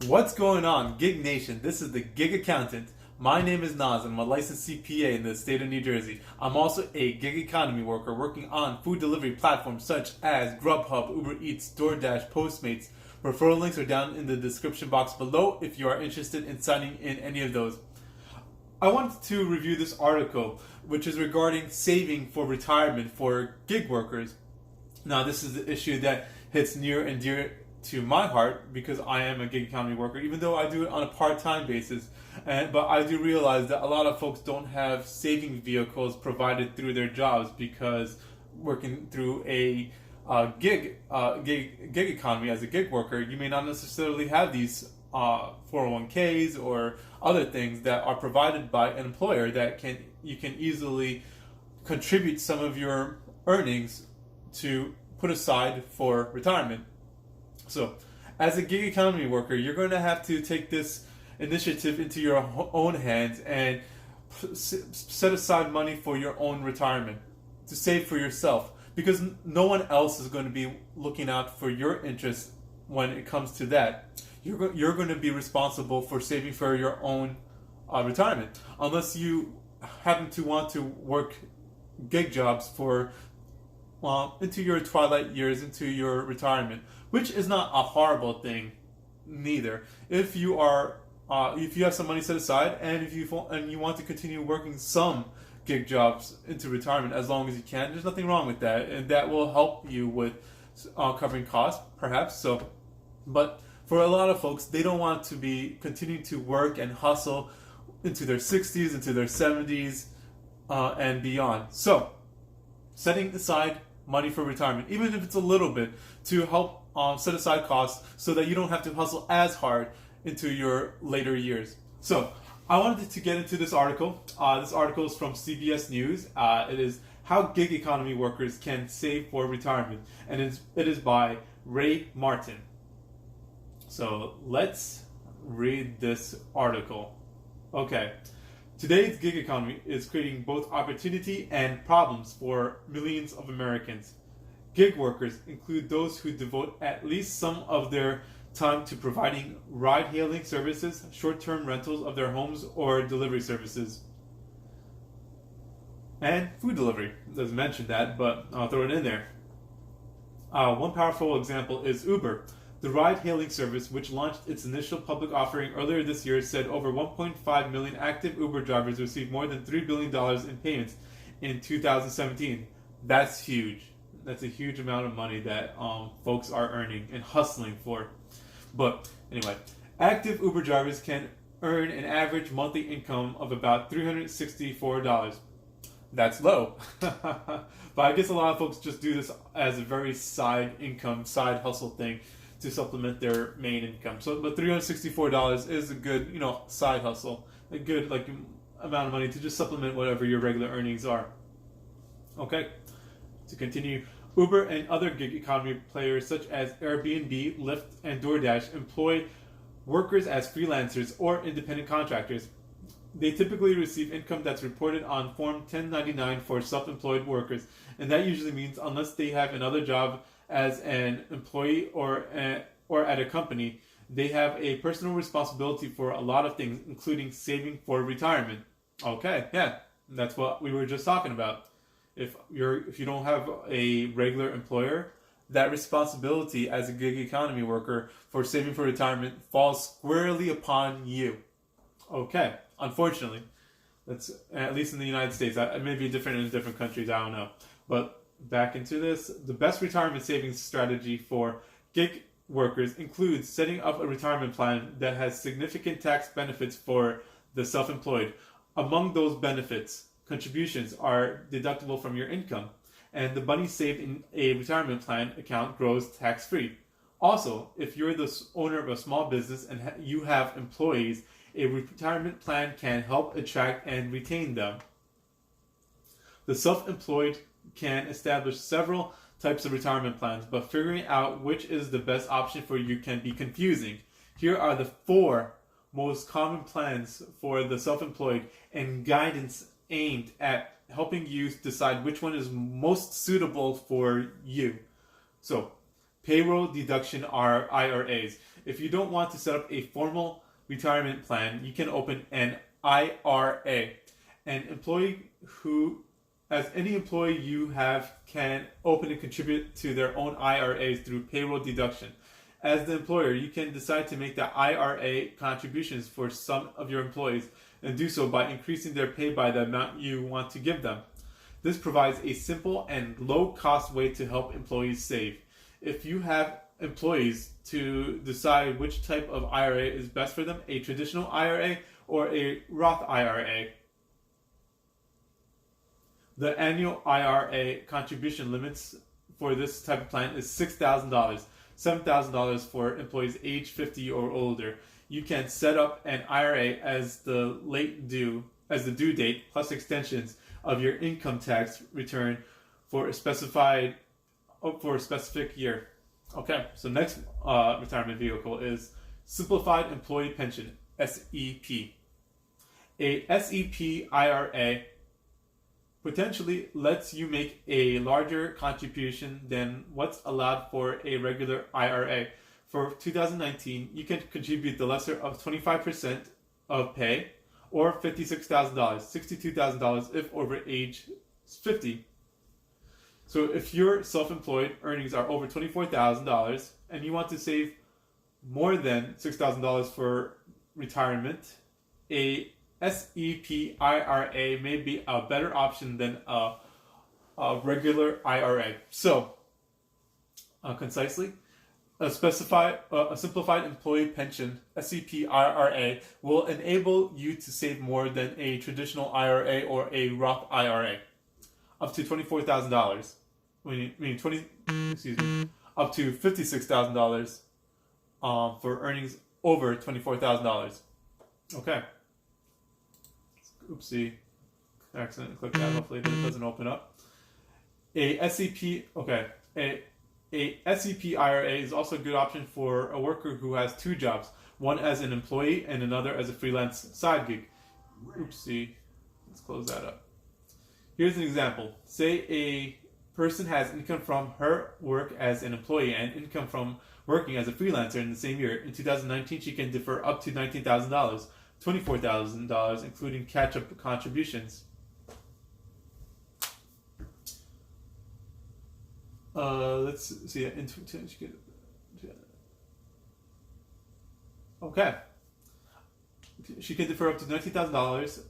What's going on, Gig Nation? This is the Gig Accountant. My name is Naz. I'm a licensed CPA in the state of New Jersey. I'm also a gig economy worker working on food delivery platforms such as Grubhub, Uber Eats, DoorDash, Postmates. Referral links are down in the description box below if you are interested in signing in any of those. I wanted to review this article, which is regarding saving for retirement for gig workers. Now, this is the issue that hits near and dear to my heart because I am a gig economy worker, even though I do it on a part-time basis. But I do realize that a lot of folks don't have saving vehicles provided through their jobs because working through a gig economy as a gig worker, you may not necessarily have these 401ks or other things that are provided by an employer that you can easily contribute some of your earnings to put aside for retirement. So, as a gig economy worker, you're going to have to take this initiative into your own hands and set aside money for your own retirement to save for yourself, because no one else is going to be looking out for your interests when it comes to that. You're going to be responsible for saving for your own retirement, unless you happen to want to work gig jobs for into your twilight years, into your retirement, which is not a horrible thing, neither. If you have some money set aside, and if you want to continue working some gig jobs into retirement as long as you can, there's nothing wrong with that, and that will help you with covering costs, perhaps. So, but for a lot of folks, they don't want to be continuing to work and hustle into their 60s, into their 70s, and beyond. So, setting aside money for retirement, even if it's a little bit, to help set aside costs so that you don't have to hustle as hard into your later years. So, I wanted to get into this article. This article is from CBS News. It is How Gig Economy Workers Can Save for Retirement, and it is by Ray Martin. So, let's read this article. Okay. Today's gig economy is creating both opportunity and problems for millions of Americans. Gig workers include those who devote at least some of their time to providing ride-hailing services, short-term rentals of their homes, or delivery services. And food delivery. It doesn't mention that, but I'll throw it in there. One powerful example is Uber. The ride-hailing service, which launched its initial public offering earlier this year, said over 1.5 million active Uber drivers received more than $3 billion in payments in 2017. That's huge. That's a huge amount of money that folks are earning and hustling for. But anyway, active Uber drivers can earn an average monthly income of about $364. That's low. But I guess a lot of folks just do this as a very side income, side hustle thing to supplement their main income. So, but $364 is a good, side hustle, a good amount of money to just supplement whatever your regular earnings are. Okay, to continue, Uber and other gig economy players such as Airbnb, Lyft, and DoorDash employ workers as freelancers or independent contractors. They typically receive income that's reported on Form 1099 for self-employed workers, and that usually means unless they have another job as an employee or at a company, they have a personal responsibility for a lot of things, including saving for retirement. Okay, yeah, that's what we were just talking about. If you don't have a regular employer, that responsibility as a gig economy worker for saving for retirement falls squarely upon you. Okay, unfortunately, that's at least in the United States. It may be different in different countries. I don't know, but back into this, the best retirement savings strategy for gig workers includes setting up a retirement plan that has significant tax benefits for the self-employed. Among those benefits, contributions are deductible from your income, and the money saved in a retirement plan account grows tax-free. Also, if you're the owner of a small business and you have employees, a retirement plan can help attract and retain them. The self-employed can establish several types of retirement plans, but figuring out which is the best option for you can be confusing. Here are the 4 most common plans for the self-employed and guidance aimed at helping you decide which one is most suitable for you. So, payroll deduction IRAs. If you don't want to set up a formal retirement plan, you can open an IRA. An employee who, as any employee you have, can open and contribute to their own IRAs through payroll deduction. As the employer, you can decide to make the IRA contributions for some of your employees and do so by increasing their pay by the amount you want to give them. This provides a simple and low-cost way to help employees save. If you have employees, to decide which type of IRA is best for them, a traditional IRA or a Roth IRA. The annual IRA contribution limits for this type of plan is $6,000, $7,000 for employees age 50 or older. You can set up an IRA as the due date plus extensions of your income tax return for a specific year. Okay, so next retirement vehicle is Simplified Employee Pension, SEP. A SEP IRA potentially lets you make a larger contribution than what's allowed for a regular IRA. For 2019, you can contribute the lesser of 25% of pay, or $56,000, $62,000 if over age 50. So if your self-employed earnings are over $24,000 and you want to save more than $6,000 for retirement, a SEP IRA may be a better option than a regular IRA. So, concisely, a simplified employee pension (SEP IRA) will enable you to save more than a traditional IRA or a Roth IRA, up to $24,000. Up to $56,000 for earnings over $24,000. Okay. Oopsie. I accidentally clicked that. Hopefully it doesn't open up. A SEP IRA is also a good option for a worker who has two jobs, one as an employee and another as a freelance side gig. Oopsie. Let's close that up. Here's an example. Say a person has income from her work as an employee and income from working as a freelancer in the same year. In 2019, she can defer up to $19,000, $24,000, including catch-up contributions. Let's see. Okay. She can defer up to $19,000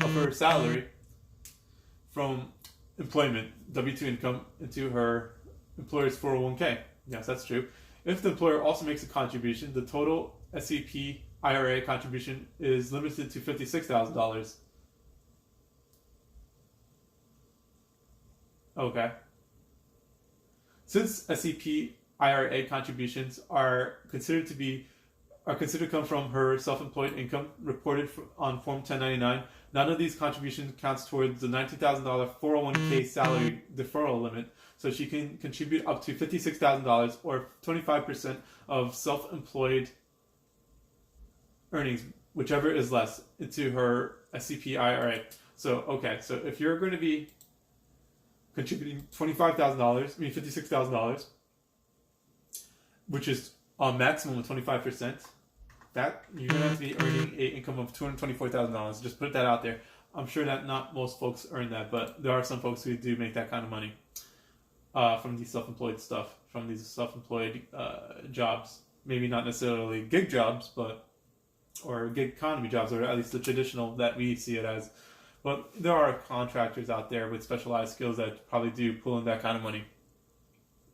of her salary from employment, W-2 income, into her employer's 401k. Yes, that's true. If the employer also makes a contribution, the total SEP IRA contribution is limited to $56,000. Okay. Since SEP IRA contributions are considered to come from her self-employed income reported on Form 1099, none of these contributions counts towards the $19,000 401k salary deferral limit, so she can contribute up to $56,000 or 25% of self-employed earnings, whichever is less, into her SEP IRA. So if you're going to be contributing $56,000, which is a maximum of 25%, that you're going to have to be earning an income of $224,000. Just put that out there. I'm sure that not most folks earn that, but there are some folks who do make that kind of money from these self-employed jobs. Maybe not necessarily gig jobs, or gig economy jobs, or at least the traditional that we see it as. But there are contractors out there with specialized skills that probably do pull in that kind of money,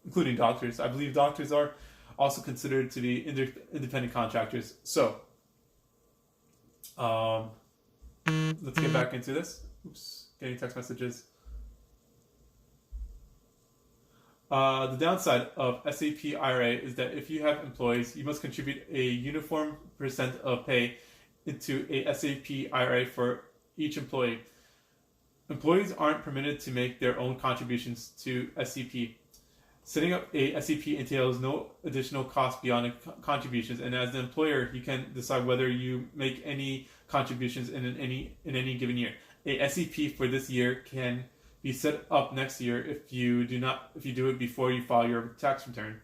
including doctors. I believe doctors are also considered to be independent contractors. So, let's get back into this. Oops, getting text messages. The downside of SEP IRA is that if you have employees, you must contribute a uniform percent of pay into a SEP IRA for each employee. Employees aren't permitted to make their own contributions to SEP. Setting up a SEP entails no additional cost beyond contributions, and as the employer, you can decide whether you make any contributions in any given year. A SEP for this year can be set up next year if you do it before you file your tax return.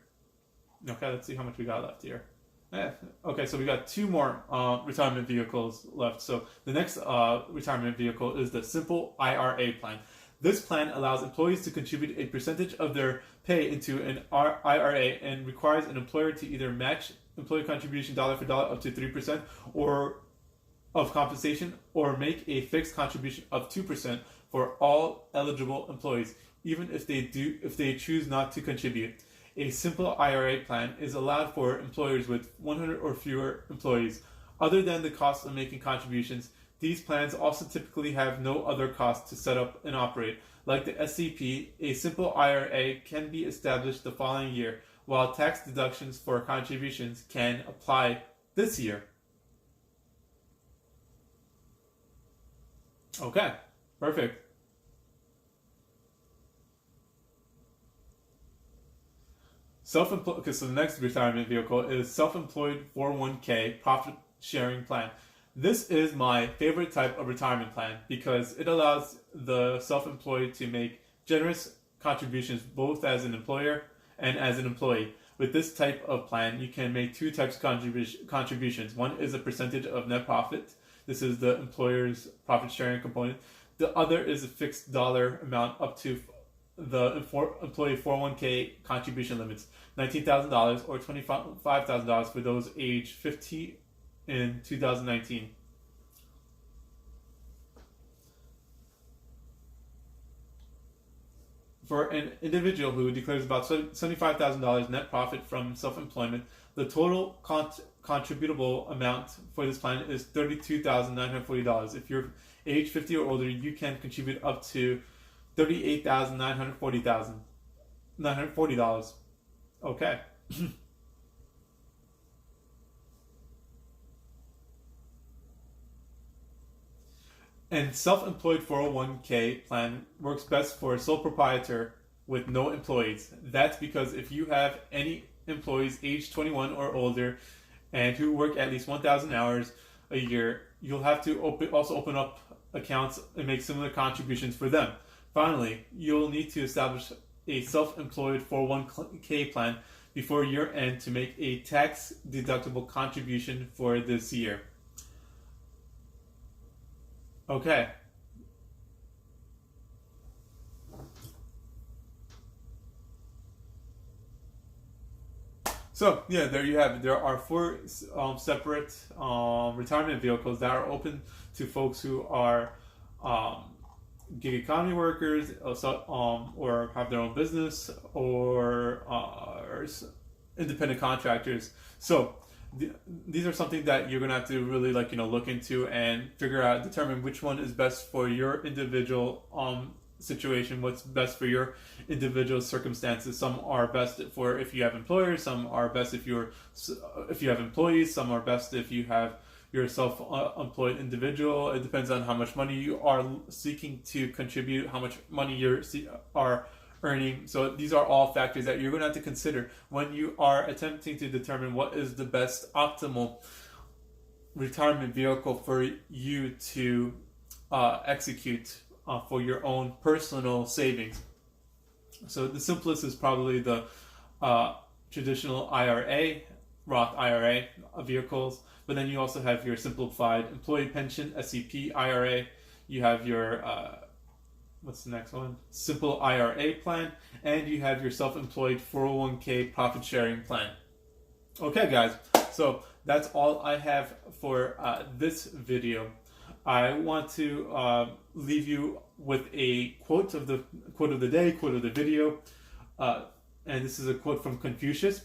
Okay, let's see how much we got left here. Okay, so we got two more retirement vehicles left. So the next retirement vehicle is the Simple IRA plan. This plan allows employees to contribute a percentage of their pay into an IRA and requires an employer to either match employee contribution dollar for dollar up to 3% or of compensation, or make a fixed contribution of 2% for all eligible employees, even if they choose not to contribute. A simple IRA plan is allowed for employers with 100 or fewer employees. Other than the cost of making contributions, these plans also typically have no other cost to set up and operate. Like the SCP, a simple IRA can be established the following year, while tax deductions for contributions can apply this year. Okay, perfect. Self-employed. Okay, so the next retirement vehicle is self-employed 401k profit sharing plan. This is my favorite type of retirement plan because it allows the self-employed to make generous contributions both as an employer and as an employee. With this type of plan, you can make two types of contributions. One is a percentage of net profit. This is the employer's profit sharing component. The other is a fixed dollar amount up to the employee 401k contribution limits, $19,000 or $25,000 for those age 50 in 2019. For an individual who declares about $75,000 net profit from self-employment, the total contributable amount for this plan is $32,940. If you're age 50 or older, you can contribute up to $38,940. Okay. And self-employed 401k plan works best for a sole proprietor with no employees. That's because if you have any employees age 21 or older and who work at least 1,000 hours a year, you'll have to also open up accounts and make similar contributions for them. Finally, you'll need to establish a self-employed 401k plan before year end to make a tax-deductible contribution for this year. Okay. So, yeah, there you have it. There are four separate retirement vehicles that are open to folks who are gig economy workers, or have their own business, or independent contractors. So these are something that you're gonna have to really look into and figure out, determine which one is best for your individual situation, what's best for your individual circumstances. Some are best for if you have employers, some are best if you have employees, some are best if you're a self-employed individual. It depends on how much money you are seeking to contribute, how much money you are earning. So these are all factors that you're going to have to consider when you are attempting to determine what is the best optimal retirement vehicle for you to execute for your own personal savings. So the simplest is probably the traditional IRA, Roth IRA vehicles. But then you also have your simplified employee pension, SCP IRA. You have your, what's the next one? Simple IRA plan. And you have your self-employed 401k profit sharing plan. Okay, guys. So that's all I have for this video. I want to leave you with a quote of the day, quote of the video. And this is a quote from Confucius.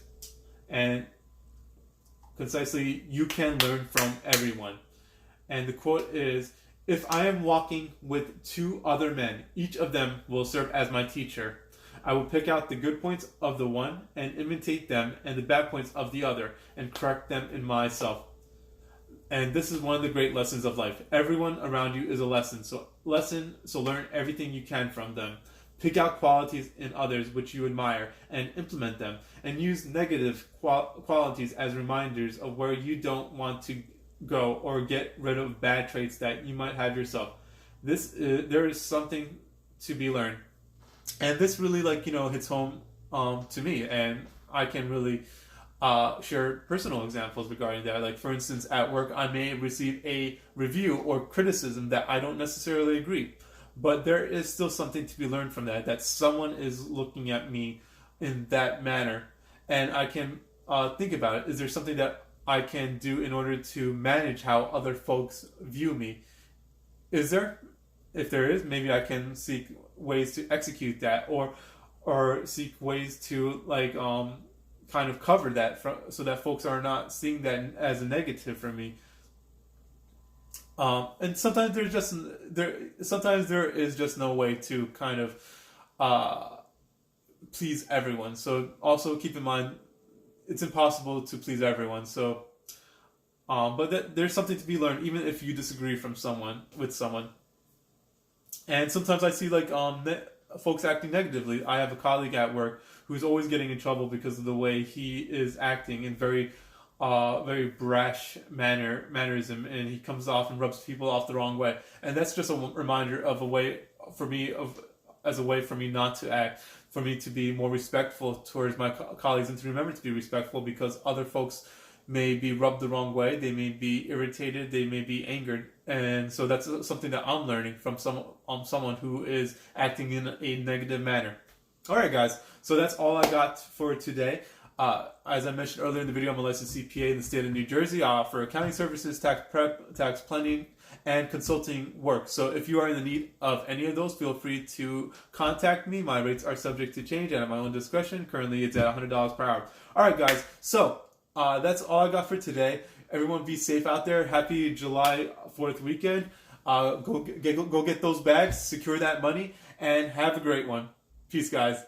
And concisely, you can learn from everyone. And the quote is, "If I am walking with two other men, each of them will serve as my teacher. I will pick out the good points of the one and imitate them, and the bad points of the other, and correct them in myself." And this is one of the great lessons of life. Everyone around you is a lesson. So learn everything you can from them. Pick out qualities in others which you admire and implement them, and use negative qualities as reminders of where you don't want to go, or get rid of bad traits that you might have yourself. There is something to be learned, and this really hits home to me, and I can really share personal examples regarding that. Like, for instance, at work, I may receive a review or criticism that I don't necessarily agree, but there is still something to be learned from that. That someone is looking at me in that manner, and I can think about it. Is there something that I can do in order to manage how other folks view me? Is there? If there is, maybe I can seek ways to execute that, or seek ways to kind of cover that so that folks are not seeing that as a negative for me. And sometimes sometimes there is just no way to kind of please everyone. So also keep in mind, it's impossible to please everyone. So, but there's something to be learned, even if you disagree with someone. And sometimes I see folks acting negatively. I have a colleague at work who's always getting in trouble because of the way he is acting in very brash mannerism, and he comes off and rubs people off the wrong way. And that's just a reminder of a way for me not to act, for me to be more respectful towards my colleagues, and to remember to be respectful, because other folks may be rubbed the wrong way, they may be irritated, they may be angered, and so that's something that I'm learning from someone who is acting in a negative manner. All right, guys, so that's all I got for today. As I mentioned earlier in the video, I'm a licensed CPA in the state of New Jersey. I offer accounting services, tax prep, tax planning, and consulting work. So if you are in the need of any of those, feel free to contact me. My rates are subject to change and at my own discretion. Currently, it's at $100 per hour. All right, guys, so that's all I got for today. Everyone be safe out there. Happy July 4th weekend. Go get those bags, secure that money, and have a great one. Peace, guys.